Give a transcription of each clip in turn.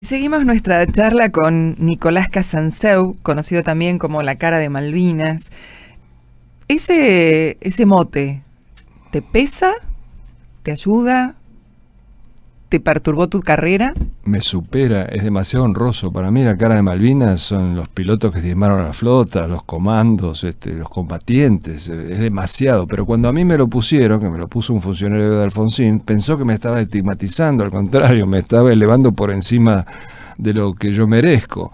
Seguimos nuestra charla con Nicolás Casanseu, conocido también como la cara de Malvinas. Ese mote, ¿te pesa? ¿Te ayuda? ¿Te perturbó tu carrera? Me supera, es demasiado honroso. Para mí la cara de Malvinas son los pilotos que diezmaron a la flota, los comandos, los combatientes, es demasiado. Pero cuando a mí me lo pusieron, que me lo puso un funcionario de Alfonsín, pensó que me estaba estigmatizando, al contrario, me estaba elevando por encima de lo que yo merezco.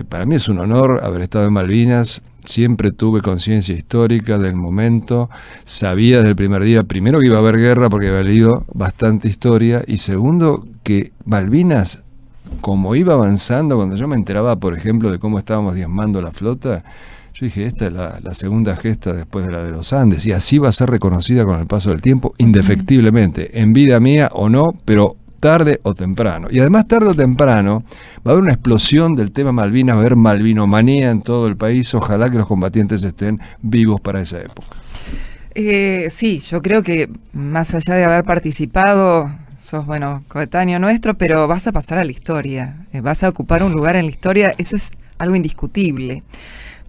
Para mí es un honor haber estado en Malvinas. Siempre tuve conciencia histórica del momento, sabía desde el primer día, primero que iba a haber guerra porque había leído bastante historia, y segundo que Malvinas, como iba avanzando, cuando yo me enteraba, por ejemplo, de cómo estábamos diezmando la flota, yo dije, esta es la segunda gesta después de la de los Andes, y así va a ser reconocida con el paso del tiempo, indefectiblemente, en vida mía o no, pero tarde o temprano. Y además tarde o temprano va a haber una explosión del tema Malvinas, va a haber malvinomanía en todo el país. Ojalá que los combatientes estén vivos para esa época. Sí, yo creo que más allá de haber participado, sos, coetáneo nuestro, pero vas a pasar a la historia, vas a ocupar un lugar en la historia, eso es algo indiscutible.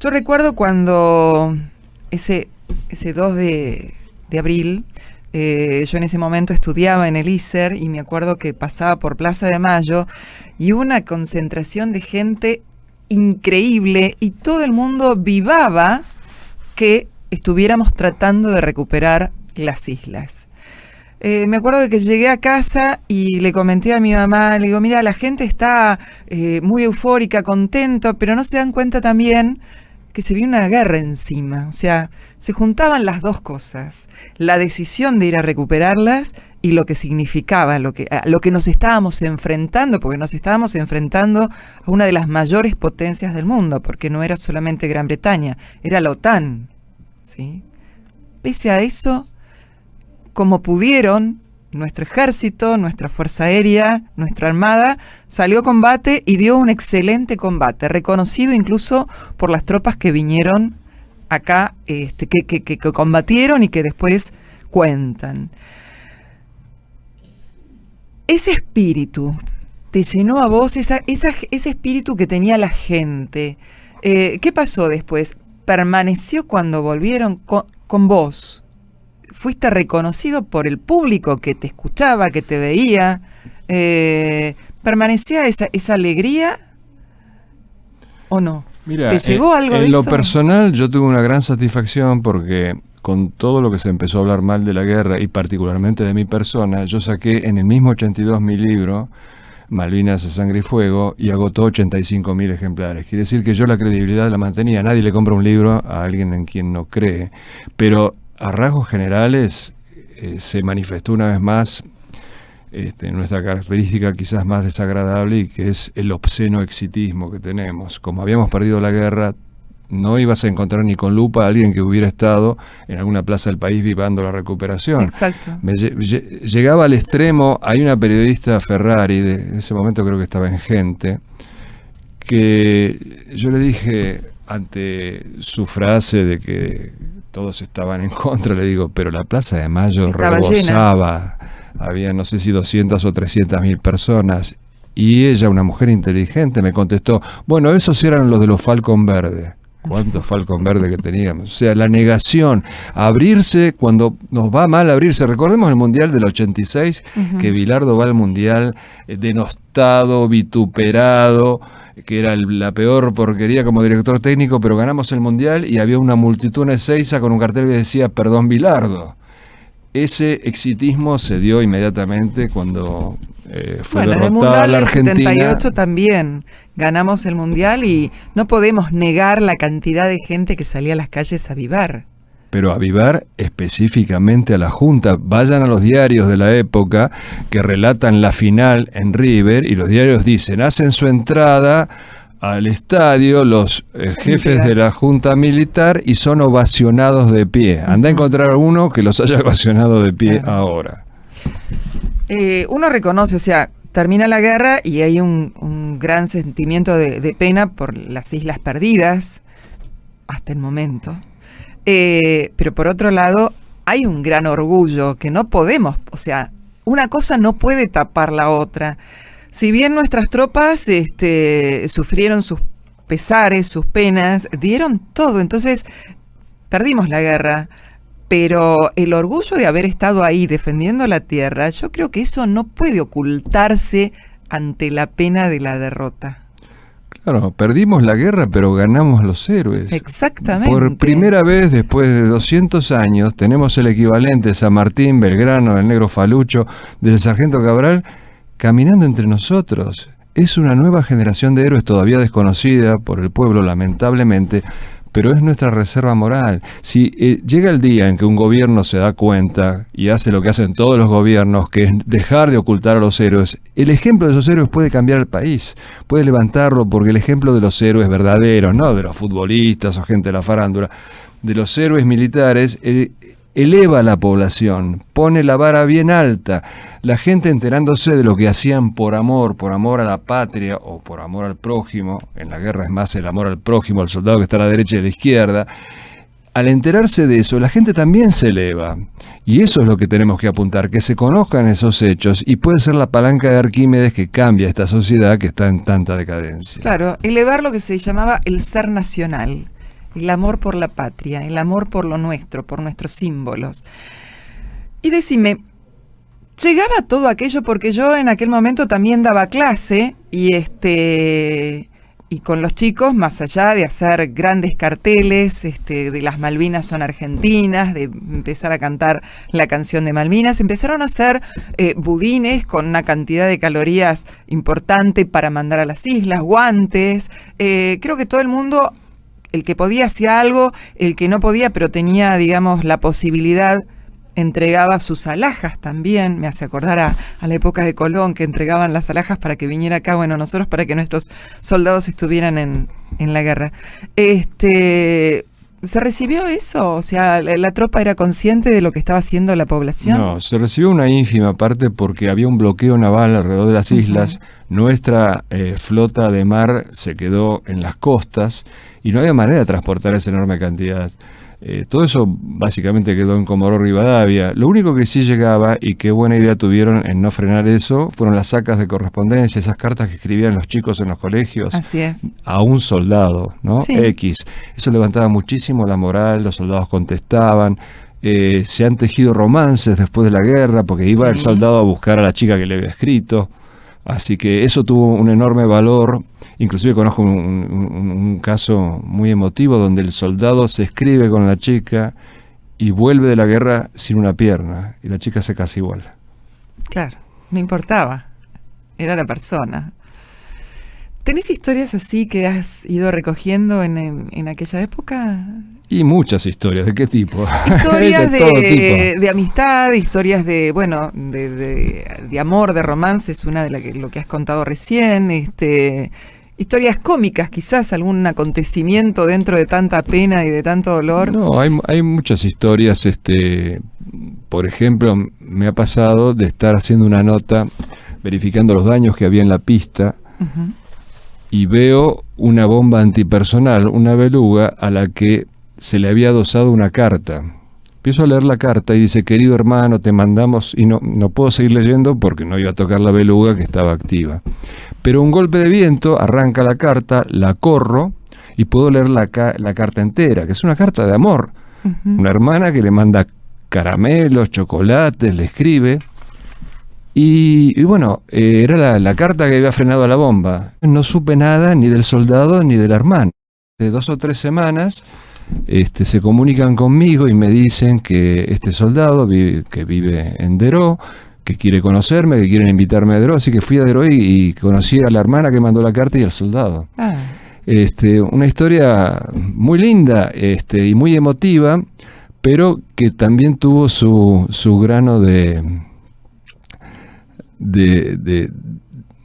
Yo recuerdo cuando ese 2 de abril, yo en ese momento estudiaba en el ISER y me acuerdo que pasaba por Plaza de Mayo y una concentración de gente increíble y todo el mundo vivaba que estuviéramos tratando de recuperar las islas. Me acuerdo de que llegué a casa y le comenté a mi mamá, le digo, mira, la gente está muy eufórica, contenta, pero no se dan cuenta también que se vio una guerra encima. O sea, se juntaban las dos cosas, la decisión de ir a recuperarlas y lo que significaba, a lo que nos estábamos enfrentando, porque nos estábamos enfrentando a una de las mayores potencias del mundo, porque no era solamente Gran Bretaña, era la OTAN, ¿sí? Pese a eso, como pudieron, nuestro ejército, nuestra fuerza aérea, nuestra armada salió a combate y dio un excelente combate, reconocido incluso por las tropas que vinieron acá, que combatieron y que después cuentan. Ese espíritu te llenó a vos, ese espíritu que tenía la gente. ¿Qué pasó después? ¿Permaneció cuando volvieron con vos? ¿Fuiste reconocido por el público que te escuchaba, que te veía? ¿Permanecía esa alegría o no? Mira, ¿te llegó algo de en lo eso? personal yo tuve una gran satisfacción porque con todo lo que se empezó a hablar mal de la guerra y particularmente de mi persona, yo saqué en el mismo 82 mi libro, Malvinas a Sangre y Fuego, y agotó 85.000 ejemplares. Quiere decir que yo la credibilidad la mantenía. Nadie le compra un libro a alguien en quien no cree. Pero a rasgos generales se manifestó una vez más nuestra característica quizás más desagradable, y que es el obsceno exitismo que tenemos. Como habíamos perdido la guerra, no ibas a encontrar ni con lupa a alguien que hubiera estado en alguna plaza del país vivando la recuperación. Exacto. Llegaba al extremo, hay una periodista Ferrari, en ese momento creo que estaba en Gente, que yo le dije, ante su frase de que todos estaban en contra, le digo, pero la Plaza de Mayo rebosaba, había no sé si 200 o 300.000 personas, y ella, una mujer inteligente, me contestó, bueno, esos eran los de los Falcon Verde. ¿Cuántos Falcon Verde que teníamos? O sea, la negación, abrirse cuando nos va mal, abrirse. Recordemos el Mundial del 86, que Bilardo va al Mundial denostado, vituperado, que era la peor porquería como director técnico, pero ganamos el Mundial y había una multitud en Ezeiza con un cartel que decía, perdón Bilardo. Ese exitismo se dio inmediatamente cuando fue derrotada la Argentina. En el Mundial del 78 también ganamos el Mundial y no podemos negar la cantidad de gente que salía a las calles a avivar. Pero avivar específicamente a la Junta. Vayan a los diarios de la época que relatan la final en River y los diarios dicen, hacen su entrada al estadio los jefes de la Junta Militar y son ovacionados de pie. Anda a encontrar uno que los haya ovacionado de pie ahora. Uno reconoce, o sea, termina la guerra y hay un gran sentimiento de pena por las islas perdidas, hasta el momento. Pero por otro lado, hay un gran orgullo que no podemos, o sea, una cosa no puede tapar la otra. si bien nuestras tropas sufrieron sus pesares, sus penas, dieron todo, entonces perdimos la guerra, pero el orgullo de haber estado ahí defendiendo la tierra, yo creo que eso no puede ocultarse ante la pena de la derrota. Claro, perdimos la guerra, pero ganamos los héroes. Exactamente. Por primera vez después de 200 años tenemos el equivalente de San Martín, Belgrano, del Negro Falucho, del Sargento Cabral, caminando entre nosotros. Es una nueva generación de héroes todavía desconocida por el pueblo, lamentablemente, pero es nuestra reserva moral. Si llega el día en que un gobierno se da cuenta y hace lo que hacen todos los gobiernos, que es dejar de ocultar a los héroes, el ejemplo de esos héroes puede cambiar el país, puede levantarlo, porque el ejemplo de los héroes verdaderos, no de los futbolistas o gente de la farándula, de los héroes militares, eleva a la población, pone la vara bien alta, la gente enterándose de lo que hacían por amor a la patria o por amor al prójimo. En la guerra es más el amor al prójimo, al soldado que está a la derecha y a la izquierda. Al enterarse de eso, la gente también se eleva, y eso es lo que tenemos que apuntar, que se conozcan esos hechos, y puede ser la palanca de Arquímedes que cambia esta sociedad que está en tanta decadencia. Claro, elevar lo que se llamaba el ser nacional. El amor por la patria, el amor por lo nuestro, por nuestros símbolos. Y decime, ¿llegaba todo aquello? Porque yo en aquel momento también daba clase y con los chicos, más allá de hacer grandes carteles de las Malvinas son argentinas, de empezar a cantar la canción de Malvinas, empezaron a hacer budines con una cantidad de calorías importante para mandar a las islas, guantes. Creo que todo el mundo, el que podía hacía algo, el que no podía, pero tenía, digamos, la posibilidad, entregaba sus alhajas también. Me hace acordar a la época de Colón, que entregaban las alhajas para que viniera acá, bueno, nosotros para que nuestros soldados estuvieran en la guerra. ¿Se recibió eso? O sea, ¿la tropa era consciente de lo que estaba haciendo la población? No, se recibió una ínfima parte porque había un bloqueo naval alrededor de las islas. Nuestra flota de mar se quedó en las costas y no había manera de transportar esa enorme cantidad. Todo eso básicamente quedó en Comodoro Rivadavia. Lo único que sí llegaba, y qué buena idea tuvieron en no frenar eso, fueron las sacas de correspondencia, esas cartas que escribían los chicos en los colegios. Así es. A un soldado, ¿no? Sí. X. Eso levantaba muchísimo la moral, los soldados contestaban. Se han tejido romances después de la guerra, porque iba el soldado a buscar a la chica que le había escrito. Así que eso tuvo un enorme valor. Inclusive conozco un caso muy emotivo donde el soldado se escribe con la chica y vuelve de la guerra sin una pierna, y la chica se casa igual. Claro, no importaba, era la persona. ¿Tenés historias así que has ido recogiendo en aquella época? Y muchas historias. ¿De qué tipo? Historias de todo tipo. de amistad, historias de amor, de romance, es una de lo que has contado recién. Historias cómicas, quizás algún acontecimiento dentro de tanta pena y de tanto dolor. No, hay muchas historias. Por ejemplo, me ha pasado de estar haciendo una nota verificando los daños que había en la pista. Uh-huh. Y veo una bomba antipersonal, una beluga, a la que se le había adosado una carta. Empiezo a leer la carta y dice: querido hermano, te mandamos, y no puedo seguir leyendo porque no iba a tocar la beluga que estaba activa. Pero un golpe de viento arranca la carta, la corro y puedo leer la carta entera, que es una carta de amor. Uh-huh. Una hermana que le manda caramelos, chocolates, le escribe. Y bueno, era la carta que había frenado a la bomba. No supe nada ni del soldado ni del hermano. De 2 o 3 semanas se comunican conmigo y me dicen que este soldado que vive en Deró, que quiere conocerme, que quieren invitarme a Deró. Así que fui a Deró y conocí a la hermana que mandó la carta y al soldado. Ah. Una historia muy linda y muy emotiva, pero que también tuvo su grano de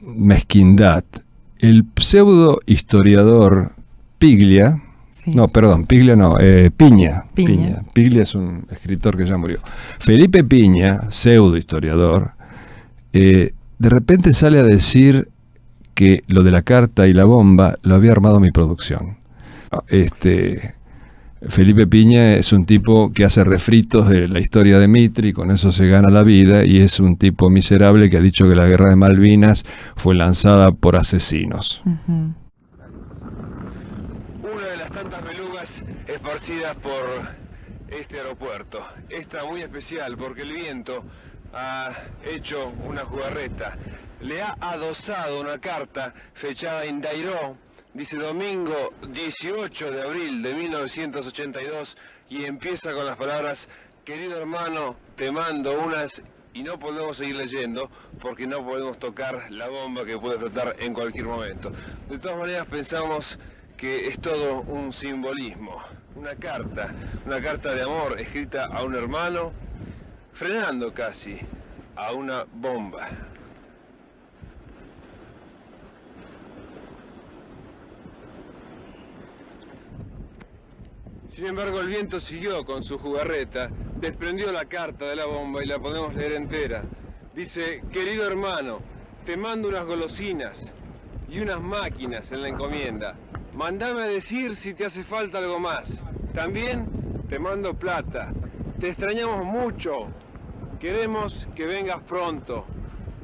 mezquindad. El pseudo historiador Piglia, Piña. Piglia es un escritor que ya murió. Felipe Piña, pseudo historiador, de repente sale a decir que lo de la carta y la bomba lo había armado mi producción. Felipe Piña es un tipo que hace refritos de la historia de Mitre y con eso se gana la vida, y es un tipo miserable que ha dicho que la guerra de Malvinas fue lanzada por asesinos. Ujú. Una de las tantas belugas esparcidas por este aeropuerto. Esta muy especial porque el viento ha hecho una jugarreta. Le ha adosado una carta fechada en Dairó. Dice domingo 18 de abril de 1982 y empieza con las palabras: querido hermano, te mando unas... Y no podemos seguir leyendo porque no podemos tocar la bomba que puede flotar en cualquier momento. De todas maneras pensamos que es todo un simbolismo, una carta de amor escrita a un hermano, frenando casi a una bomba. Sin embargo, el viento siguió con su jugarreta, desprendió la carta de la bomba y la podemos leer entera. Dice: querido hermano, te mando unas golosinas y unas máquinas en la encomienda. Mandame a decir si te hace falta algo más. También te mando plata. Te extrañamos mucho. Queremos que vengas pronto.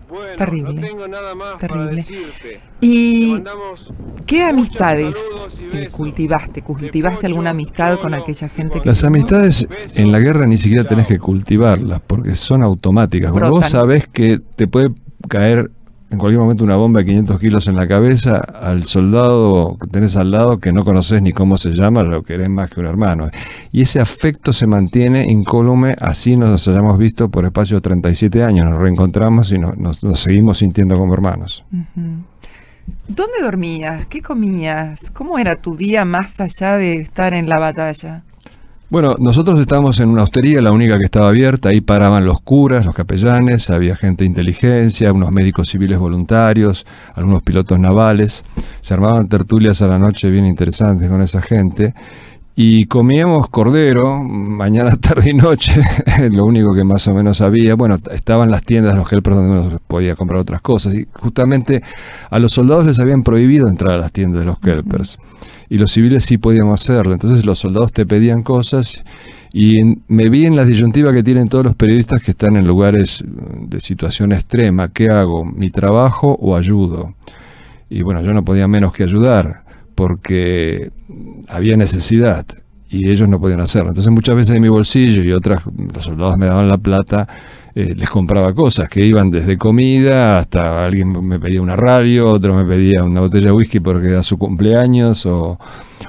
Bueno, Terrible. no tengo nada más Terrible. para decirte. ¿Y Te mandamos qué muchos amistades saludos y besos. cultivaste? ¿Cultivaste alguna amistad con aquella gente que... Las amistades en la guerra ni siquiera tenés que cultivarlas porque son automáticas. Cuando vos Brotan. sabés que te puede caer en cualquier momento una bomba de 500 kilos en la cabeza, al soldado que tenés al lado, que no conoces ni cómo se llama, lo querés más que un hermano. Y ese afecto se mantiene incólume, así nos hayamos visto por espacio de 37 años. Nos reencontramos y nos seguimos sintiendo como hermanos. Ujú. ¿Dónde dormías? ¿Qué comías? ¿Cómo era tu día más allá de estar en la batalla? Bueno, nosotros estábamos en una hostería, la única que estaba abierta. Ahí paraban los curas, los capellanes, había gente de inteligencia, unos médicos civiles voluntarios, algunos pilotos navales. Se armaban tertulias a la noche bien interesantes con esa gente. Y comíamos cordero, mañana, tarde y noche, lo único que más o menos había. Bueno, estaban las tiendas, los helpers, donde uno podía comprar otras cosas. Y justamente a los soldados les habían prohibido entrar a las tiendas de los helpers. Y los civiles sí podíamos hacerlo. Entonces los soldados te pedían cosas y me vi en la disyuntiva que tienen todos los periodistas que están en lugares de situación extrema. ¿Qué hago? ¿Mi trabajo o ayudo? Y bueno, yo no podía menos que ayudar porque había necesidad y ellos no podían hacerlo. Entonces muchas veces en mi bolsillo y otras, los soldados me daban la plata, les compraba cosas que iban desde comida hasta alguien me pedía una radio, otro me pedía una botella de whisky porque era su cumpleaños, o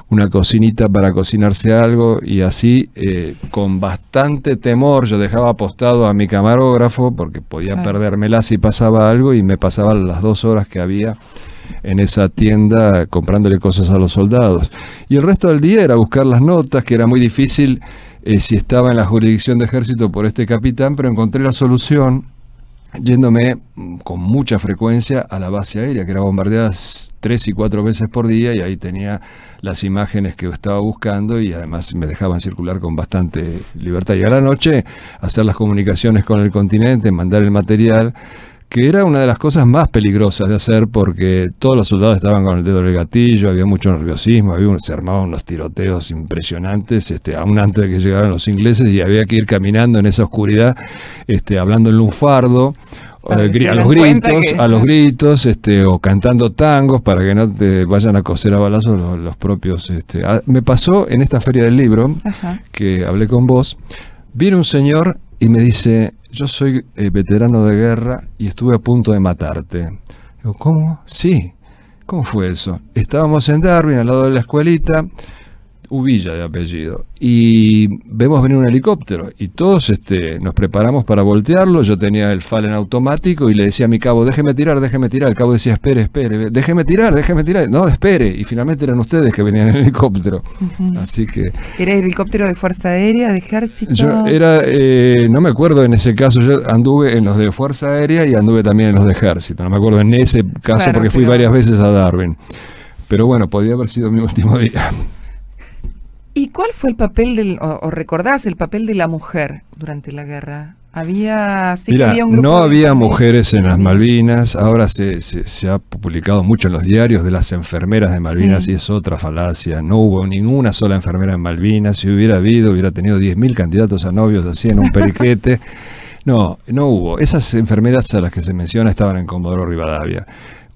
una cocinita para cocinarse algo, y así con bastante temor yo dejaba apostado a mi camarógrafo porque podía perdérmela si pasaba algo, y me pasaban las 2 horas que había en esa tienda comprándole cosas a los soldados. Y el resto del día era buscar las notas, que era muy difícil si estaba en la jurisdicción de ejército por este capitán, pero encontré la solución yéndome con mucha frecuencia a la base aérea, que era bombardeada 3 y 4 veces por día, y ahí tenía las imágenes que estaba buscando y además me dejaban circular con bastante libertad. Y a la noche hacer las comunicaciones con el continente, mandar el material, que era una de las cosas más peligrosas de hacer porque todos los soldados estaban con el dedo en el gatillo, había mucho nerviosismo, se armaban unos tiroteos impresionantes, aún antes de que llegaran los ingleses, y había que ir caminando en esa oscuridad, hablando en lunfardo, a los gritos, o cantando tangos para que no te vayan a coser a balazos los propios. Me pasó en esta feria del libro, que hablé con vos, vino un señor y me dice: yo soy veterano de guerra y estuve a punto de matarte. Digo, ¿cómo? Sí. ¿Cómo fue eso? Estábamos en Darwin, al lado de la escuelita, Uvilla de apellido, y vemos venir un helicóptero y todos nos preparamos para voltearlo. Yo tenía el Fallen automático y le decía a mi cabo: déjeme tirar. El cabo decía: espere, déjeme tirar, no, espere, y finalmente eran ustedes que venían en el helicóptero. Así que... ¿Era helicóptero de Fuerza Aérea, de Ejército? Yo era, no me acuerdo en ese caso, yo anduve en los de Fuerza Aérea y anduve también en los de Ejército, no me acuerdo en ese caso, claro, porque fui varias veces a Darwin, pero bueno, podía haber sido mi último día. ¿Y cuál fue el papel o recordás el papel de la mujer durante la guerra? Sí, que Mira, había un grupo no de había mujeres. mujeres en las Malvinas, ahora se ha publicado mucho en los diarios de las enfermeras de Malvinas Sí. y es otra falacia. No hubo ninguna sola enfermera en Malvinas. Si hubiera habido, hubiera tenido 10.000 candidatos a novios así en un periquete. No, no hubo. Esas enfermeras a las que se menciona estaban en Comodoro Rivadavia.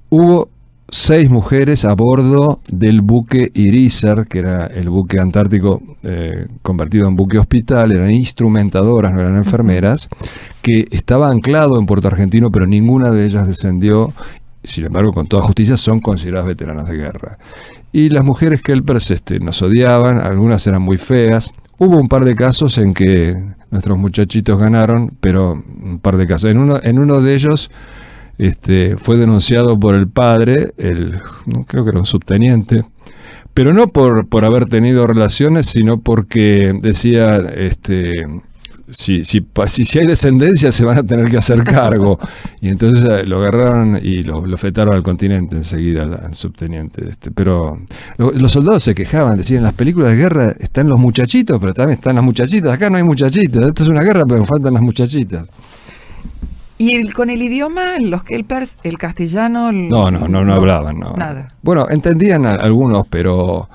Hubo 6 mujeres a bordo del buque Irizar, que era el buque antártico convertido en buque hospital, eran instrumentadoras, no eran enfermeras, que estaba anclado en Puerto Argentino, pero ninguna de ellas descendió. Sin embargo, con toda justicia, son consideradas veteranas de guerra. Y las mujeres Kelpers nos odiaban, algunas eran muy feas. Hubo un par de casos en que nuestros muchachitos ganaron, pero un par de casos. En uno de ellos fue denunciado por el padre, creo que era un subteniente, pero no por haber tenido relaciones, sino porque decía, si hay descendencia se van a tener que hacer cargo. Y entonces lo agarraron y lo fletaron al continente enseguida al subteniente. Pero los soldados se quejaban, decían, en las películas de guerra están los muchachitos, pero también están las muchachitas. Acá no hay muchachitas, esto es una guerra, pero faltan las muchachitas. Y con el idioma, los Kelpers, el castellano... No hablaban, no. Nada. Bueno, entendían algunos, pero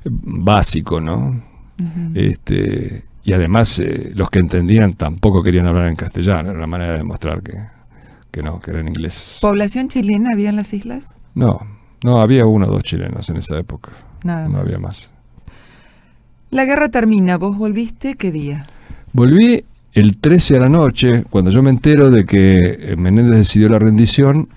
básico, ¿no? Uh-huh. Y además los que entendían tampoco querían hablar en castellano, era una manera de demostrar que no, que eran ingleses. ¿Población chilena había en las islas? No, había 1 o 2 chilenos en esa época. Nada no más. había más. La guerra termina, ¿vos volviste qué día? Volví el 13 a la noche, cuando yo me entero de que Menéndez decidió la rendición.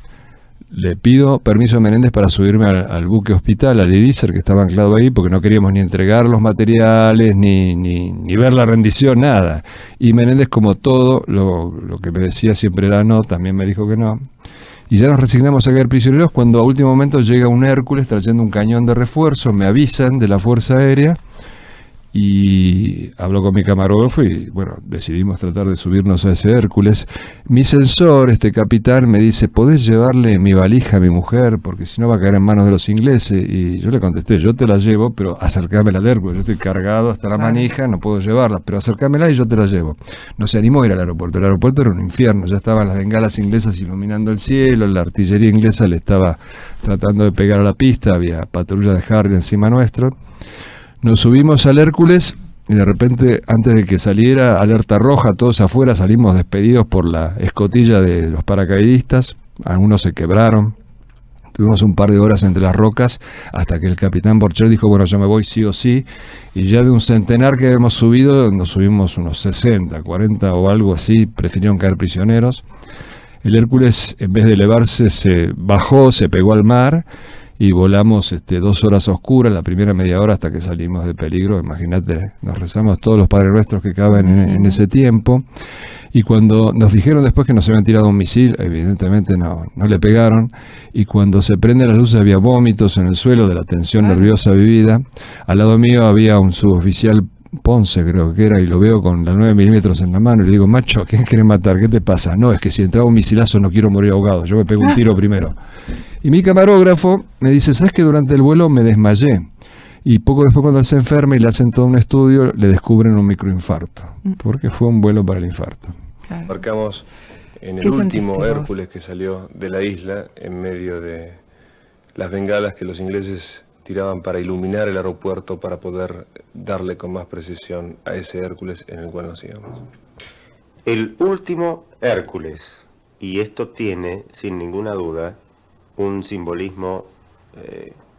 Le pido permiso a Menéndez para subirme al buque hospital, al Irizar, que estaba anclado ahí, porque no queríamos ni entregar los materiales, ni ver la rendición, nada. Y Menéndez, como todo, lo que me decía siempre era no, también me dijo que no. Y ya nos resignamos a caer prisioneros cuando a último momento llega un Hércules trayendo un cañón de refuerzo, me avisan de la Fuerza Aérea, y habló con mi camarógrafo y bueno, decidimos tratar de subirnos a ese Hércules. Mi censor, capitán, me dice, ¿podés llevarle mi valija a mi mujer? Porque si no va a caer en manos de los ingleses. Y yo le contesté, yo te la llevo, pero acércamela al Hércules, yo estoy cargado hasta la manija, no puedo llevarla, pero acércamela y yo te la llevo. No se animó a ir al aeropuerto, el aeropuerto era un infierno, ya estaban las bengalas inglesas iluminando el cielo, la artillería inglesa le estaba tratando de pegar a la pista, había patrulla de Harry encima nuestro. Nos subimos al Hércules y de repente, antes de que saliera alerta roja, todos afuera salimos despedidos por la escotilla de los paracaidistas. Algunos se quebraron. Tuvimos un par de horas entre las rocas hasta que el capitán Borcher dijo, bueno, yo me voy sí o sí. Y ya de un centenar que hemos subido, nos subimos unos 60, 40 o algo así, prefirieron caer prisioneros. El Hércules, en vez de elevarse, se bajó, se pegó al mar. Y volamos 2 horas oscuras, la primera media hora hasta que salimos de peligro. Imagínate, nos rezamos todos los Padres Nuestros que caben en ese tiempo. Y cuando nos dijeron después que nos habían tirado un misil, evidentemente no le pegaron. Y cuando se prenden las luces había vómitos en el suelo de la tensión nerviosa vivida. Al lado mío había un suboficial Ponce, creo que era, y lo veo con la 9 milímetros en la mano y le digo, macho, ¿a quién quiere matar? ¿Qué te pasa? No, es que si entraba un misilazo no quiero morir ahogado, yo me pego un tiro primero. Y mi camarógrafo me dice, ¿sabes que durante el vuelo me desmayé? Y poco después, cuando él se enferma y le hacen todo un estudio, le descubren un microinfarto, porque fue un vuelo para el infarto. Claro. Marcamos en el ¿Qué último sentiste vos? Hércules que salió de la isla en medio de las bengalas que los ingleses tiraban para iluminar el aeropuerto para poder darle con más precisión a ese Hércules en el cual nos íbamos. El último Hércules, y esto tiene, sin ninguna duda, un simbolismo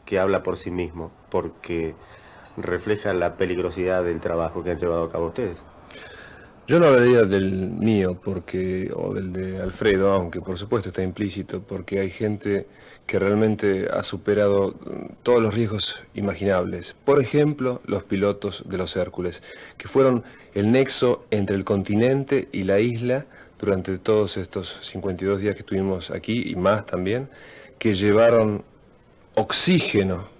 que habla por sí mismo, porque refleja la peligrosidad del trabajo que han llevado a cabo ustedes. Yo no hablaría del mío o del de Alfredo, aunque por supuesto está implícito, porque hay gente que realmente ha superado todos los riesgos imaginables. Por ejemplo, los pilotos de los Hércules, que fueron el nexo entre el continente y la isla durante todos estos 52 días que estuvimos aquí, y más también, que llevaron oxígeno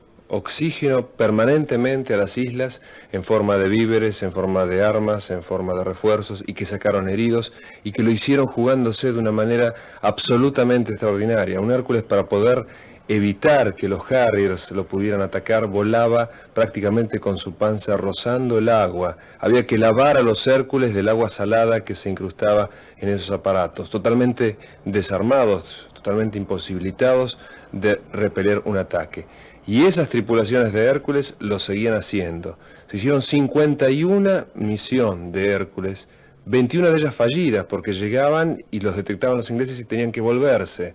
permanentemente a las islas en forma de víveres, en forma de armas, en forma de refuerzos, y que sacaron heridos y que lo hicieron jugándose de una manera absolutamente extraordinaria. Un Hércules, para poder evitar que los Harriers lo pudieran atacar, volaba prácticamente con su panza rozando el agua. Había que lavar a los Hércules del agua salada que se incrustaba en esos aparatos, totalmente desarmados, totalmente imposibilitados de repeler un ataque. Y esas tripulaciones de Hércules lo seguían haciendo. Se hicieron 51 misiones de Hércules, 21 de ellas fallidas porque llegaban y los detectaban los ingleses y tenían que volverse.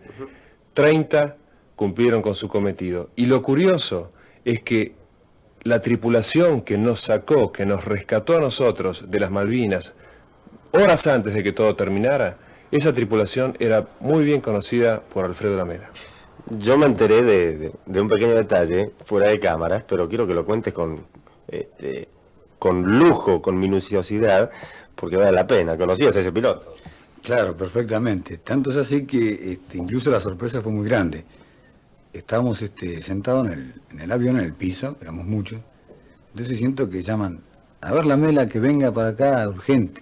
30 cumplieron con su cometido. Y lo curioso es que la tripulación que nos sacó, que nos rescató a nosotros de las Malvinas, horas antes de que todo terminara, esa tripulación era muy bien conocida por Alfredo Lamela. Yo me enteré de un pequeño detalle fuera de cámaras, pero quiero que lo cuentes con lujo, con minuciosidad, porque vale la pena. ¿Conocías a ese piloto? Claro, perfectamente. Tanto es así que incluso la sorpresa fue muy grande. Estábamos sentados en el avión, en el piso, éramos muchos. Entonces siento que llaman, a ver Lamela, que venga para acá urgente.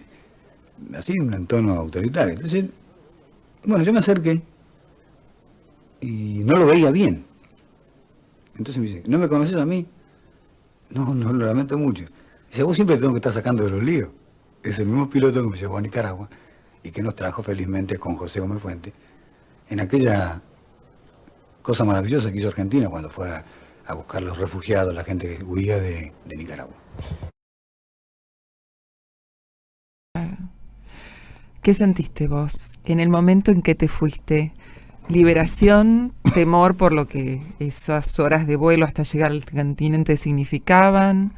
Así, en tono autoritario. Entonces, bueno, yo me acerqué y no lo veía bien. Entonces me dice, ¿no me conoces a mí? No, lo lamento mucho. Dice, vos siempre tengo que estar sacando de los líos. Es el mismo piloto que me llevó a Nicaragua y que nos trajo felizmente con José Gómez Fuente en aquella cosa maravillosa que hizo Argentina cuando fue a buscar los refugiados, la gente que huía de Nicaragua. ¿Qué sentiste vos en el momento en que te fuiste? ¿Liberación, temor por lo que esas horas de vuelo hasta llegar al continente significaban?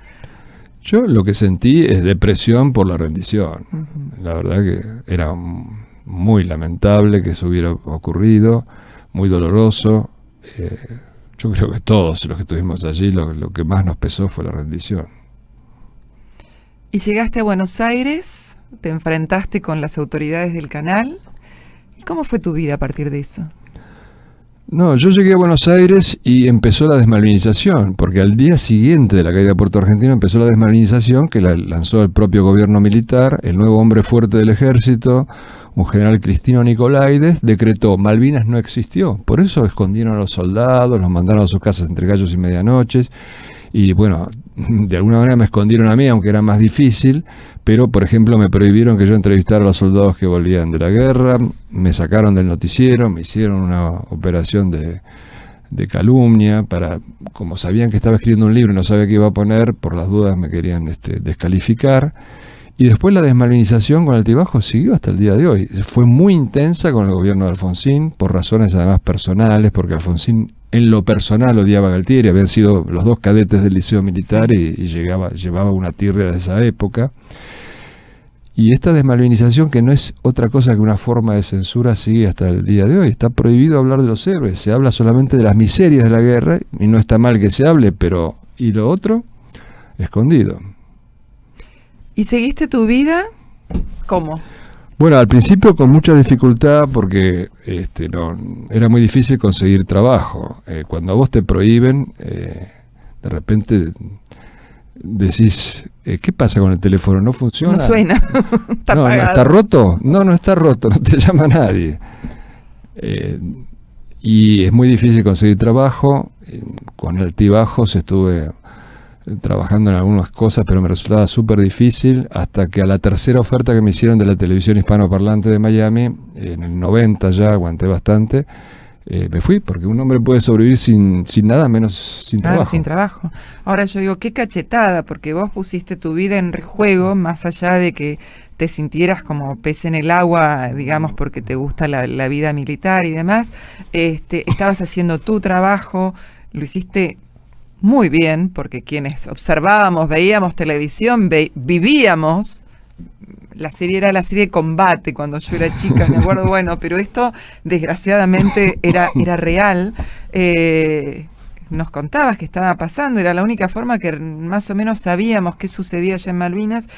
Yo lo que sentí es depresión por la rendición. La verdad que era muy lamentable que eso hubiera ocurrido, muy doloroso. Yo creo que todos los que estuvimos allí, lo que más nos pesó fue la rendición. Y llegaste a Buenos Aires, te enfrentaste con las autoridades del canal. ¿Y cómo fue tu vida a partir de eso? No, yo llegué a Buenos Aires y empezó la desmalvinización, porque al día siguiente de la caída de Puerto Argentino empezó la desmalvinización que la lanzó el propio gobierno militar. El nuevo hombre fuerte del ejército, un general Cristino Nicolaides, decretó Malvinas no existió. Por eso escondieron a los soldados, los mandaron a sus casas entre gallos y medianoches. Y bueno, de alguna manera me escondieron a mí, aunque era más difícil, pero por ejemplo me prohibieron que yo entrevistara a los soldados que volvían de la guerra, me sacaron del noticiero, me hicieron una operación de calumnia, como sabían que estaba escribiendo un libro y no sabía qué iba a poner, por las dudas me querían descalificar. Y después la desmalvinización con Altibajos siguió hasta el día de hoy. Fue muy intensa con el gobierno de Alfonsín, por razones además personales, porque Alfonsín en lo personal odiaba a Galtieri, habían sido los dos cadetes del Liceo Militar y llevaba una tirria de esa época. Y esta desmalvinización, que no es otra cosa que una forma de censura, sigue hasta el día de hoy. Está prohibido hablar de los héroes, se habla solamente de las miserias de la guerra, y no está mal que se hable, pero ¿y lo otro? Escondido. ¿Y seguiste tu vida? ¿Cómo? Bueno, al principio con mucha dificultad porque era muy difícil conseguir trabajo. Cuando a vos te prohíben, de repente decís, ¿qué pasa con el teléfono? ¿No funciona? No suena. Está no, apagado. ¿está roto? No está roto, no te llama nadie. Y es muy difícil conseguir trabajo. Con Altibajos estuve trabajando en algunas cosas, pero me resultaba súper difícil, hasta que a la tercera oferta que me hicieron de la televisión hispanoparlante de Miami, en el 90 ya, aguanté bastante, me fui, porque un hombre puede sobrevivir sin nada, menos sin trabajo. Sin trabajo. Ahora yo digo, qué cachetada, porque vos pusiste tu vida en juego, más allá de que te sintieras como pez en el agua, digamos, porque te gusta la vida militar y demás. Estabas haciendo tu trabajo, lo hiciste muy bien, porque quienes observábamos, veíamos televisión, vivíamos, la serie era la serie Combate cuando yo era chica, me acuerdo, bueno, pero esto desgraciadamente era real. Nos contabas que estaba pasando, era la única forma que más o menos sabíamos qué sucedía allá en Malvinas,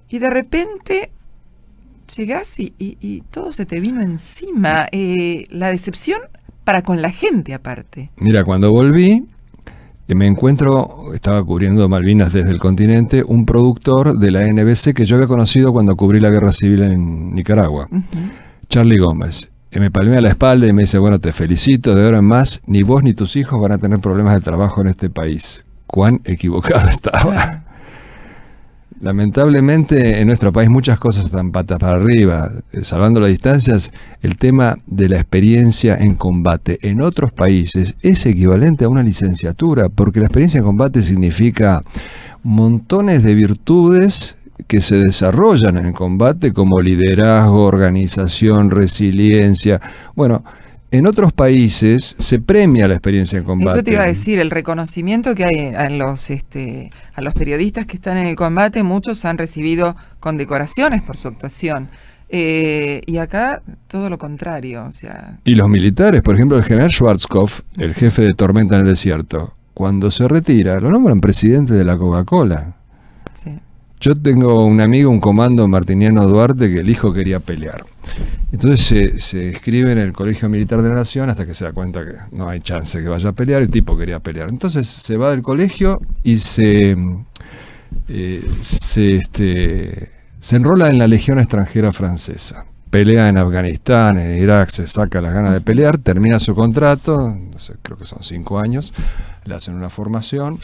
y de repente llegás y todo se te vino encima, la decepción para con la gente aparte. Mira, cuando volví, me encuentro, estaba cubriendo Malvinas desde el continente, un productor de la NBC que yo había conocido cuando cubrí la guerra civil en Nicaragua, Charlie Gómez. me palmea la espalda y me dice, bueno, te felicito, de ahora en más, ni vos ni tus hijos van a tener problemas de trabajo en este país. Cuán equivocado estaba. Claro. Lamentablemente en nuestro país muchas cosas están patas para arriba. Salvando las distancias, el tema de la experiencia en combate en otros países es equivalente a una licenciatura, porque la experiencia en combate significa montones de virtudes que se desarrollan en el combate, como liderazgo, organización, resiliencia. Bueno, en otros países se premia la experiencia en combate. Eso te iba a decir, el reconocimiento que hay a los periodistas que están en el combate, muchos han recibido condecoraciones por su actuación. Y acá todo lo contrario. O sea. Y los militares, por ejemplo, el general Schwarzkopf, el jefe de Tormenta en el Desierto, cuando se retira, lo nombran presidente de la Coca-Cola. Sí. Yo tengo un amigo, un comando, Martiniano Duarte, que el hijo quería pelear. Entonces se inscribe en el Colegio Militar de la Nación hasta que se da cuenta que no hay chance que vaya a pelear. El tipo quería pelear. Entonces se va del colegio y se enrola en la Legión Extranjera Francesa. Pelea en Afganistán, en Irak, se saca las ganas de pelear, termina su contrato, no sé, creo que son 5 años, le hacen una formación.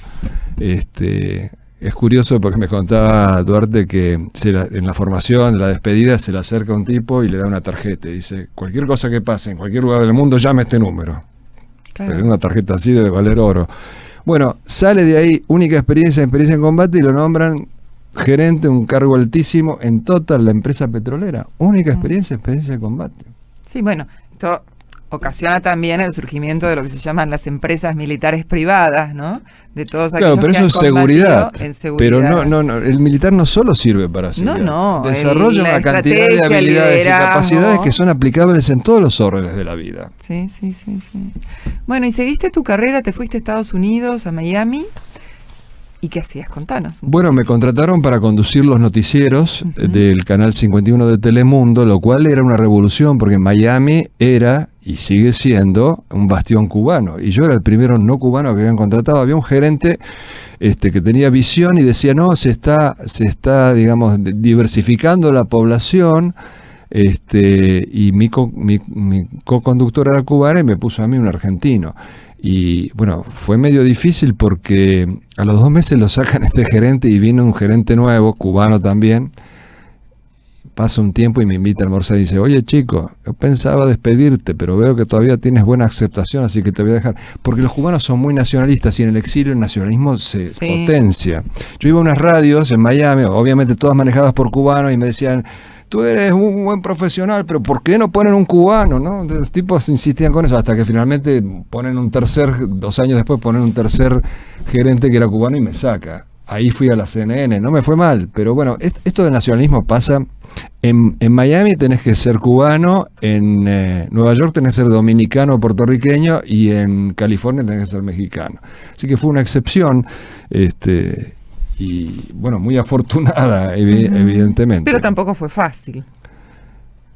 Es curioso porque me contaba Duarte que en la formación, en la despedida, se le acerca un tipo y le da una tarjeta y dice, cualquier cosa que pase en cualquier lugar del mundo, llame este número. Claro. Pero una tarjeta así debe valer oro. Bueno, sale de ahí, única experiencia en combate, y lo nombran gerente, un cargo altísimo en Total, la empresa petrolera. Única experiencia en combate. Sí, bueno, esto ocasiona también el surgimiento de lo que se llaman las empresas militares privadas, ¿no? De todos aquellos Claro, pero que eso han es seguridad. combatido en seguridad. Pero no, el militar no solo sirve para seguridad. No, desarrolla la una cantidad de estrategia, el habilidades y liderazgo. capacidades que son aplicables en todos los órdenes de la vida. Sí. Bueno, y seguiste tu carrera, te fuiste a Estados Unidos, a Miami. ¿Y qué hacías? Contanos. Bueno, me contrataron para conducir los noticieros del canal 51 de Telemundo, lo cual era una revolución porque Miami era y sigue siendo un bastión cubano. Y yo era el primero no cubano que habían contratado. Había un gerente que tenía visión y decía, no, se está digamos, diversificando la población. Y mi co-conductor era cubano y me puso a mí un argentino. Y bueno, fue medio difícil porque a los 2 meses lo sacan este gerente y viene un gerente nuevo, cubano también. Pasa un tiempo y me invita a almorzar y dice, oye chico, yo pensaba despedirte, pero veo que todavía tienes buena aceptación, así que te voy a dejar. Porque los cubanos son muy nacionalistas y en el exilio el nacionalismo se potencia. Yo iba a unas radios en Miami, obviamente todas manejadas por cubanos, y me decían, tú eres un buen profesional, pero ¿por qué no ponen un cubano? ¿No? Los tipos insistían con eso, hasta que finalmente ponen 2 años después ponen un tercer gerente que era cubano y me saca. Ahí fui a la CNN, no me fue mal, pero bueno, esto de nacionalismo pasa. En Miami tenés que ser cubano, en Nueva York tenés que ser dominicano o puertorriqueño, y en California tenés que ser mexicano. Así que fue una excepción, y bueno, muy afortunada, evidentemente. Pero tampoco fue fácil.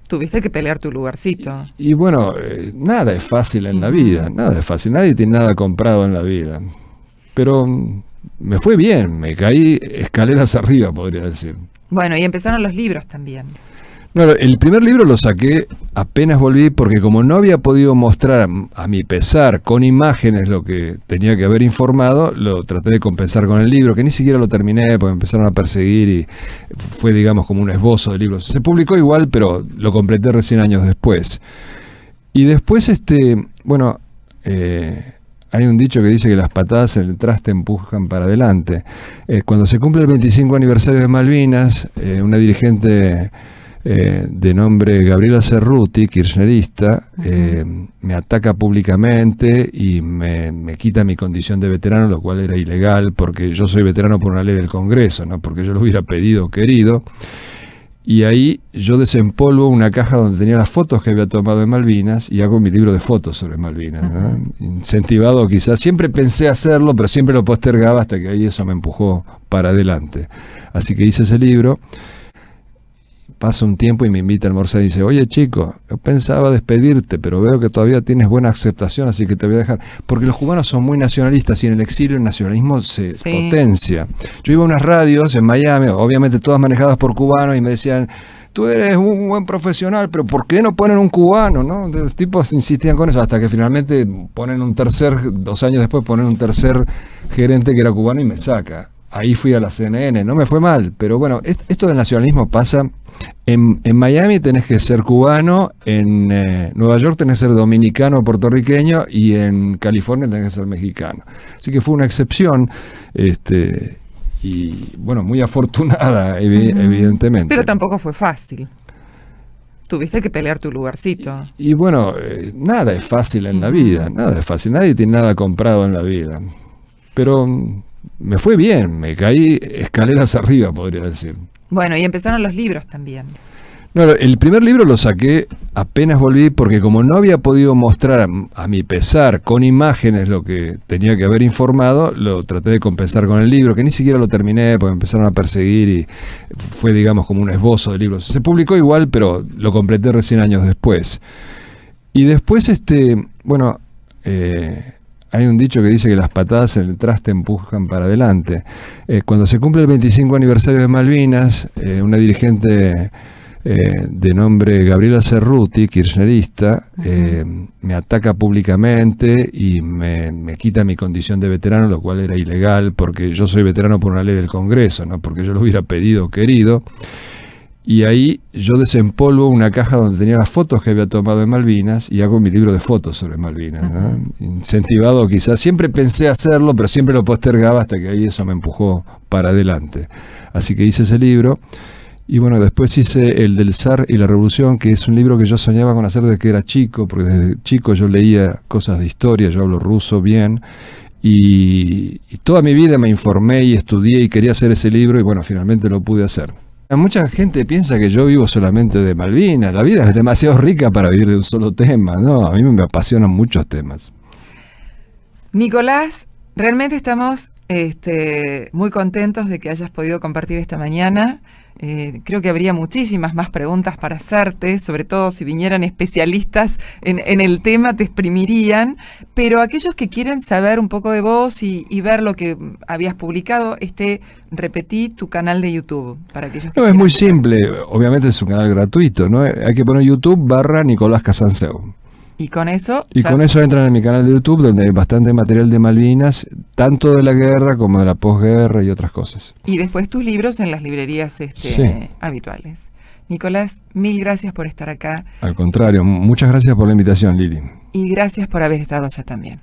Tuviste que pelear tu lugarcito. Y bueno, nada es fácil en la vida, nada es fácil, nadie tiene nada comprado en la vida. Pero me fue bien, me caí escaleras arriba, podría decir. Bueno, y empezaron los libros también. No, el primer libro lo saqué apenas volví, porque como no había podido mostrar a mi pesar con imágenes lo que tenía que haber informado, lo traté de compensar con el libro, que ni siquiera lo terminé porque me empezaron a perseguir y fue, digamos, como un esbozo de libros. Se publicó igual, pero lo completé recién años después. Y después, bueno, hay un dicho que dice que las patadas en el traste empujan para adelante. Cuando se cumple el 25 aniversario de Malvinas, una dirigente de nombre Gabriela Cerruti, kirchnerista, me ataca públicamente y me quita mi condición de veterano, lo cual era ilegal, porque yo soy veterano por una ley del Congreso, no porque yo lo hubiera pedido o querido. Y ahí yo desempolvo una caja donde tenía las fotos que había tomado de Malvinas y hago mi libro de fotos sobre Malvinas, ¿no? Incentivado quizás, siempre pensé hacerlo, pero siempre lo postergaba hasta que ahí eso me empujó para adelante. Así que hice ese libro. Pasa un tiempo y me invita a almorzar y dice, oye chico, yo pensaba despedirte, pero veo que todavía tienes buena aceptación, así que te voy a dejar. Porque los cubanos son muy nacionalistas y en el exilio el nacionalismo se potencia. Yo iba a unas radios en Miami, obviamente todas manejadas por cubanos, y me decían, tú eres un buen profesional, pero ¿por qué no ponen un cubano? ¿No? Los tipos insistían con eso hasta que finalmente ponen 2 años después ponen un tercer gerente que era cubano y me saca. Ahí fui a la CNN, no me fue mal, pero bueno, esto del nacionalismo pasa. En Miami tenés que ser cubano, en Nueva York tenés que ser dominicano o puertorriqueño y en California tenés que ser mexicano. Así que fue una excepción, y bueno, muy afortunada, evidentemente. Pero tampoco fue fácil. Tuviste que pelear tu lugarcito. Y bueno, nada es fácil en la vida, nada es fácil, nadie tiene nada comprado en la vida. Pero me fue bien, me caí escaleras arriba, podría decir. Bueno, y empezaron los libros también. No, el primer libro lo saqué apenas volví porque como no había podido mostrar a mi pesar con imágenes lo que tenía que haber informado, lo traté de compensar con el libro, que ni siquiera lo terminé porque me empezaron a perseguir y fue, digamos, como un esbozo de libros. Se publicó igual, pero lo completé recién años después. Y después, bueno, hay un dicho que dice que las patadas en el traste empujan para adelante. Cuando se cumple el 25 aniversario de Malvinas, una dirigente de nombre Gabriela Cerruti, kirchnerista, me ataca públicamente y me quita mi condición de veterano, lo cual era ilegal, porque yo soy veterano por una ley del Congreso, no porque yo lo hubiera pedido o querido. Y ahí yo desempolvo una caja donde tenía las fotos que había tomado de Malvinas y hago mi libro de fotos sobre Malvinas, ¿no? Incentivado quizás, siempre pensé hacerlo, pero siempre lo postergaba hasta que ahí eso me empujó para adelante. Así que hice ese libro. Y bueno, después hice el del zar y la revolución, que es un libro que yo soñaba con hacer desde que era chico, porque desde chico yo leía cosas de historia, yo hablo ruso bien, y toda mi vida me informé y estudié y quería hacer ese libro, y bueno, finalmente lo pude hacer. Mucha gente piensa que yo vivo solamente de Malvinas, la vida es demasiado rica para vivir de un solo tema, ¿no? A mí me apasionan muchos temas. Nicolás, realmente estamos muy contentos de que hayas podido compartir esta mañana. Creo que habría muchísimas más preguntas para hacerte, sobre todo si vinieran especialistas en el tema, te exprimirían, pero aquellos que quieren saber un poco de vos y ver lo que habías publicado, repetí tu canal de YouTube. Para aquellos que no, es muy simple, obviamente es un canal gratuito, ¿no? Hay que poner YouTube/Nicolás Casanseu. Y con eso... Y con eso entran en mi canal de YouTube, donde hay bastante material de Malvinas, tanto de la guerra como de la posguerra y otras cosas. Y después tus libros en las librerías sí, habituales. Nicolás, mil gracias por estar acá. Al contrario, muchas gracias por la invitación, Lili. Y gracias por haber estado allá también.